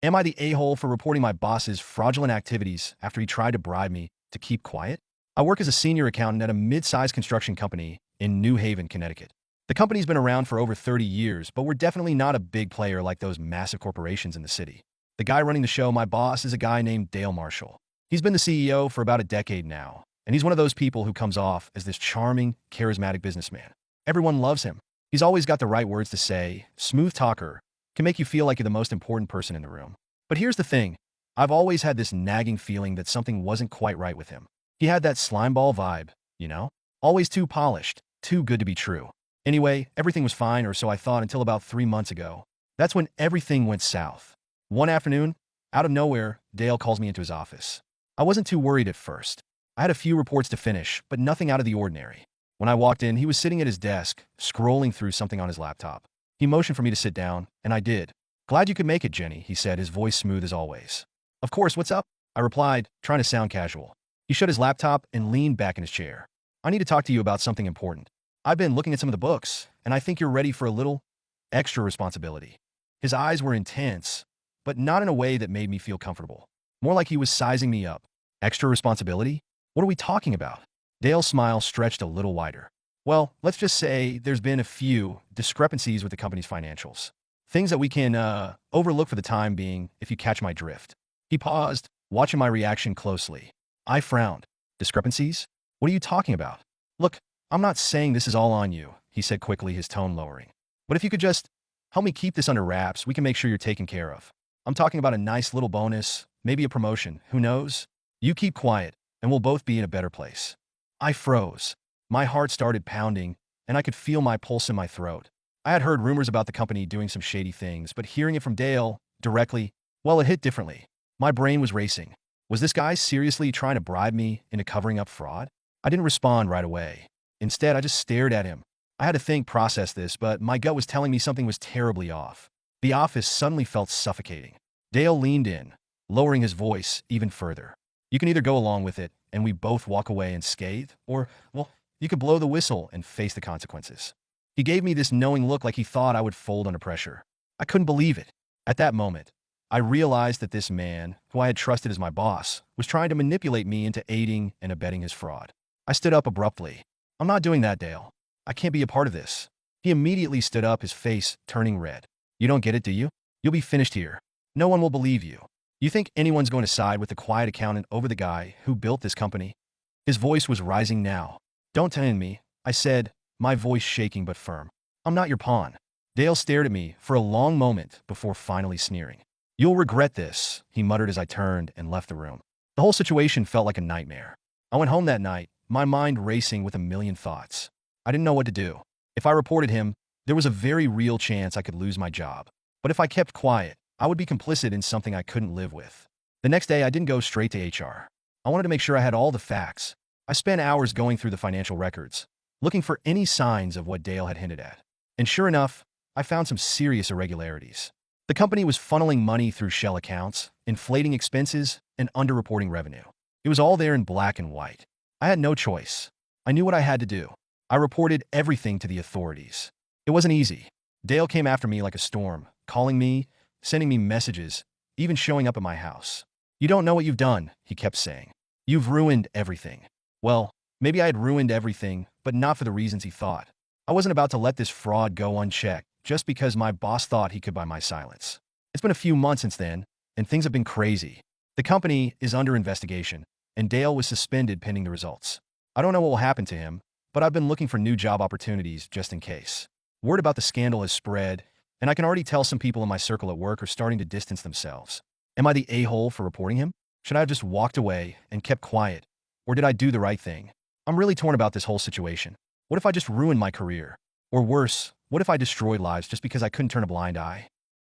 Am I the a-hole for reporting my boss's fraudulent activities after he tried to bribe me to keep quiet? I work as a senior accountant at a mid-sized construction company in New Haven, Connecticut. The company's been around for over 30 years, but we're definitely not a big player like those massive corporations in the city. The guy running the show, my boss, is a guy named Dale Marshall. He's been the CEO for about a decade now, and he's one of those people who comes off as this charming, charismatic businessman. Everyone loves him. He's always got the right words to say, smooth talker, can make you feel like you're the most important person in the room. But here's the thing. I've always had this nagging feeling that something wasn't quite right with him. He had that slimeball vibe, you know? Always too polished, too good to be true. Anyway, everything was fine, or so I thought, until about 3 months ago. That's when everything went south. One afternoon, out of nowhere, Dale calls me into his office. I wasn't too worried at first. I had a few reports to finish, but nothing out of the ordinary. When I walked in, he was sitting at his desk, scrolling through something on his laptop. He motioned for me to sit down, and I did. "Glad you could make it, Jenny," he said, his voice smooth as always. "Of course, what's up?" I replied, trying to sound casual. He shut his laptop and leaned back in his chair. "I need to talk to you about something important. I've been looking at some of the books, and I think you're ready for a little extra responsibility." His eyes were intense, but not in a way that made me feel comfortable. More like he was sizing me up. Extra responsibility? What are we talking about? Dale's smile stretched a little wider. "Well, let's just say there's been a few discrepancies with the company's financials. Things that we can overlook for the time being, if you catch my drift." He paused, watching my reaction closely. I frowned. "Discrepancies? What are you talking about?" "Look, I'm not saying this is all on you," he said quickly, his tone lowering. "But if you could just help me keep this under wraps, we can make sure you're taken care of. I'm talking about a nice little bonus, maybe a promotion, who knows? You keep quiet, and we'll both be in a better place." I froze. My heart started pounding, and I could feel my pulse in my throat. I had heard rumors about the company doing some shady things, but hearing it from Dale, directly, well, it hit differently. My brain was racing. Was this guy seriously trying to bribe me into covering up fraud? I didn't respond right away. Instead, I just stared at him. I had to think, process this, but my gut was telling me something was terribly off. The office suddenly felt suffocating. Dale leaned in, lowering his voice even further. "You can either go along with it, and we both walk away unscathed, or, well, you could blow the whistle and face the consequences." He gave me this knowing look, like he thought I would fold under pressure. I couldn't believe it. At that moment, I realized that this man, who I had trusted as my boss, was trying to manipulate me into aiding and abetting his fraud. I stood up abruptly. "I'm not doing that, Dale. I can't be a part of this." He immediately stood up, his face turning red. "You don't get it, do you? You'll be finished here. No one will believe you. You think anyone's going to side with the quiet accountant over the guy who built this company?" His voice was rising now. "Don't tell me," I said, my voice shaking but firm. "I'm not your pawn." Dale stared at me for a long moment before finally sneering. "You'll regret this," he muttered as I turned and left the room. The whole situation felt like a nightmare. I went home that night, my mind racing with a million thoughts. I didn't know what to do. If I reported him, there was a very real chance I could lose my job. But if I kept quiet, I would be complicit in something I couldn't live with. The next day, I didn't go straight to HR. I wanted to make sure I had all the facts. I spent hours going through the financial records, looking for any signs of what Dale had hinted at. And sure enough, I found some serious irregularities. The company was funneling money through shell accounts, inflating expenses, and underreporting revenue. It was all there in black and white. I had no choice. I knew what I had to do. I reported everything to the authorities. It wasn't easy. Dale came after me like a storm, calling me, sending me messages, even showing up at my house. "You don't know what you've done," he kept saying. "You've ruined everything." Well, maybe I had ruined everything, but not for the reasons he thought. I wasn't about to let this fraud go unchecked just because my boss thought he could buy my silence. It's been a few months since then, and things have been crazy. The company is under investigation, and Dale was suspended pending the results. I don't know what will happen to him, but I've been looking for new job opportunities just in case. Word about the scandal has spread, and I can already tell some people in my circle at work are starting to distance themselves. Am I the a-hole for reporting him? Should I have just walked away and kept quiet? Or did I do the right thing? I'm really torn about this whole situation. What if I just ruined my career? Or worse, what if I destroyed lives just because I couldn't turn a blind eye?